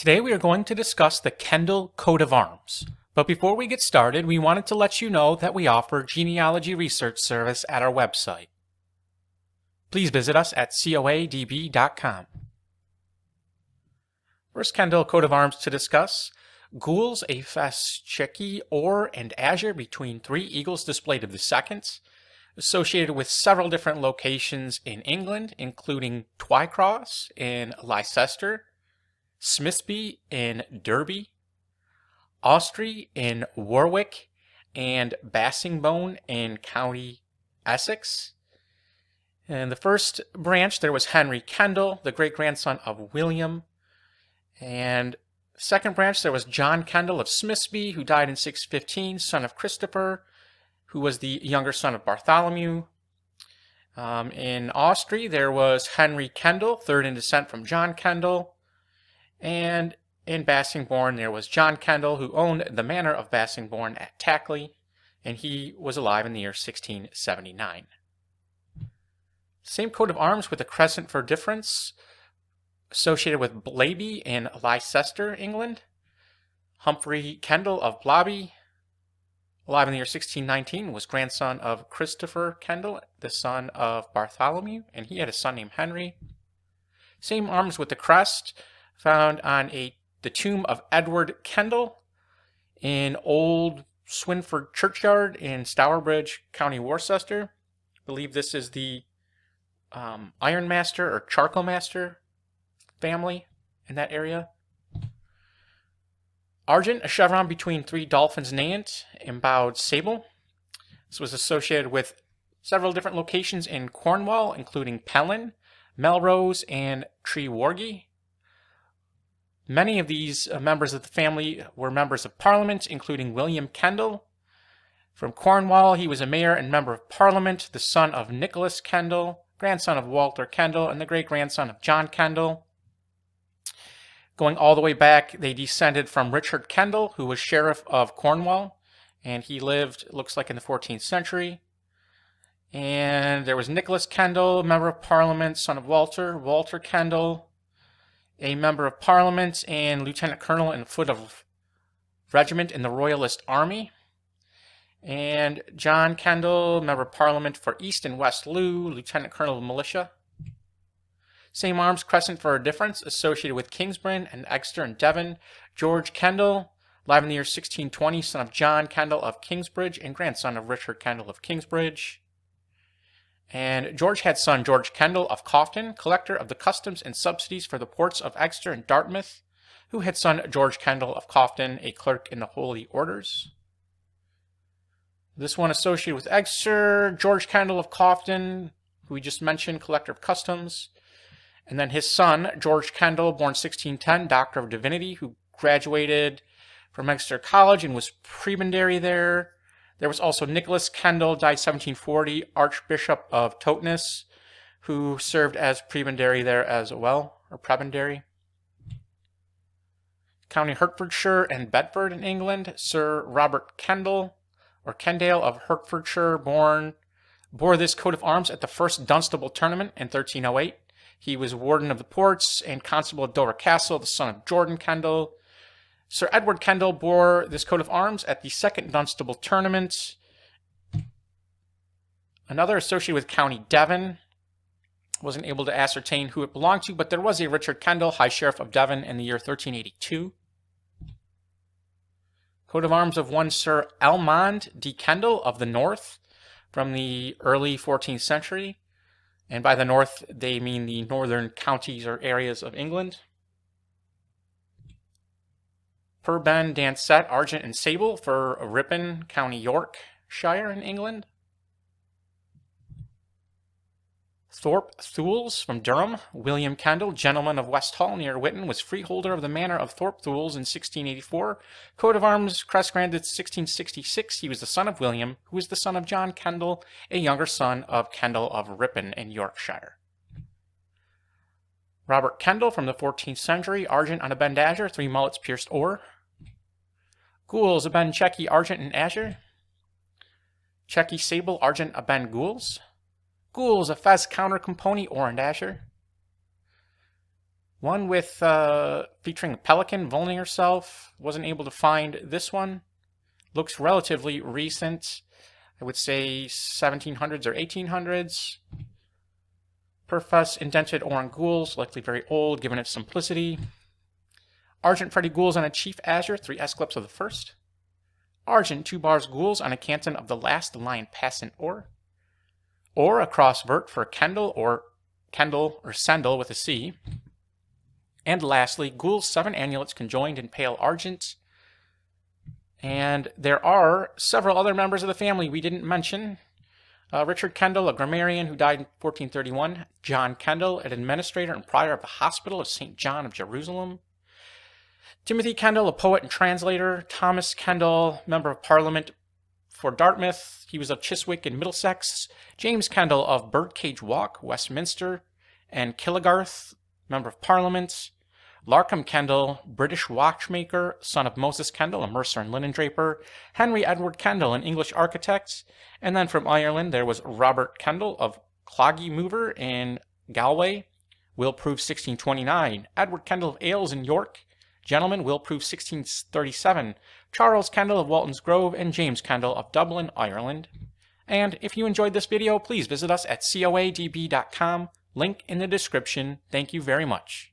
Today we are going to discuss the Kendall coat of arms. But before we get started, we wanted to let you know that we offer genealogy research service at our website. Please visit us at coadb.com. First Kendall coat of arms to discuss: Gules, a fesse, chequy, or, and azure between three eagles displayed of the second, associated with several different locations in England, including Twycross in Leicester, Smitsby in Derby, Austrey in Warwick, and Basingbourne in County Essex. In the first branch, there was Henry Kendall, the great-grandson of William. And second branch, there was John Kendall of Smithsby, who died in 615, son of Christopher, who was the younger son of Bartholomew. In Austrey, there was Henry Kendall, third in descent from John Kendall. And in Bassingbourne, there was John Kendall, who owned the manor of Basingbourne at Takeley, and he was alive in the year 1679. Same coat of arms with a crescent for difference, associated with Blaby in Leicester, England. Humphrey Kendall of Blaby, alive in the year 1619, was grandson of Christopher Kendall, the son of Bartholomew, and he had a son named Henry. Same arms with the crest, found on the tomb of Edward Kendall in Old Swinford Churchyard in Stourbridge, County Worcester. I believe this is the Iron Master or Charcoal Master family in that area. Argent, a chevron between three dolphins nant, embowed sable. This was associated with several different locations in Cornwall, including Pellin, Melrose, and Trewargy. Many of these members of the family were members of Parliament, including William Kendall. From Cornwall, he was a mayor and member of Parliament, the son of Nicholas Kendall, grandson of Walter Kendall, and the great-grandson of John Kendall. Going all the way back, they descended from Richard Kendall, who was Sheriff of Cornwall, and he lived, looks like, in the 14th century. And there was Nicholas Kendall, member of Parliament, son of Walter Kendall, a member of Parliament and lieutenant colonel in the foot of regiment in the Royalist Army. And John Kendall, member of Parliament for East and West Loo, lieutenant colonel of militia. Same arms, crescent for a difference, associated with Kingsbridge and Exeter and Devon. George Kendall, alive in the year 1620, son of John Kendall of Kingsbridge and grandson of Richard Kendall of Kingsbridge. And George had son George Kendall of Cofton, collector of the customs and subsidies for the ports of Exeter and Dartmouth, who had son George Kendall of Cofton, a clerk in the Holy Orders. This one associated with Exeter, George Kendall of Cofton, who we just mentioned, collector of customs. And then his son, George Kendall, born 1610, Doctor of Divinity, who graduated from Exeter College and was prebendary there. There was also Nicholas Kendall, died 1740, Archbishop of Totnes, who served as prebendary there as well, or prebendary. County Hertfordshire and Bedford in England, Sir Robert Kendall, or Kendale of Hertfordshire, bore this coat of arms at the first Dunstable tournament in 1308. He was warden of the ports and constable of Dover Castle, the son of Jordan Kendall. Sir Edward Kendall bore this coat of arms at the second Dunstable tournament. Another associated with County Devon. Wasn't able to ascertain who it belonged to, but there was a Richard Kendall, High Sheriff of Devon, in the year 1382. Coat of arms of one Sir Elmond de Kendall of the North from the early 14th century. And by the north, they mean the northern counties or areas of England. Purben Dancet, Argent and Sable for Ripon, County Yorkshire in England. Thorpe Thules from Durham. William Kendall, gentleman of West Hall near Whitton, was freeholder of the manor of Thorpe Thules in 1684. Coat of arms, crest granted 1666. He was the son of William, who was the son of John Kendall, a younger son of Kendall of Ripon in Yorkshire. Robert Kendall from the 14th century, argent on a bend azure, 3 mullets pierced ore. Gules, a bend chequy, argent and azure. Chequy sable, argent, a bend gules. Gules, a fesse counter component, ore and azure. One with featuring a pelican voling herself. Wasn't able to find this one. Looks relatively recent. I would say 1700s or 1800s. Per fesse, indented Oran Gules, likely very old, given its simplicity. Argent Freddy Gules on a chief azure, 3 esclips of the first. Argent 2 bars Gules on a canton of the last line passant or a cross vert for Kendall or Sendal with a C. And lastly, Gules 7 annulets conjoined in pale argent. And there are several other members of the family we didn't mention. Richard Kendall, a grammarian who died in 1431. John Kendall, an administrator and prior of the Hospital of St. John of Jerusalem. Timothy Kendall, a poet and translator. Thomas Kendall, member of Parliament for Dartmouth. He was of Chiswick in Middlesex. James Kendall of Birdcage Walk, Westminster. And Killigarth, member of Parliament. Larcom Kendall, British watchmaker, son of Moses Kendall, a mercer and linen draper. Henry Edward Kendall, an English architect. And then from Ireland, there was Robert Kendall of Cloggy Mover in Galway. Will prove 1629. Edward Kendall of Ailes in York. Gentleman, will prove 1637. Charles Kendall of Walton's Grove, and James Kendall of Dublin, Ireland. And if you enjoyed this video, please visit us at coadb.com. Link in the description. Thank you very much.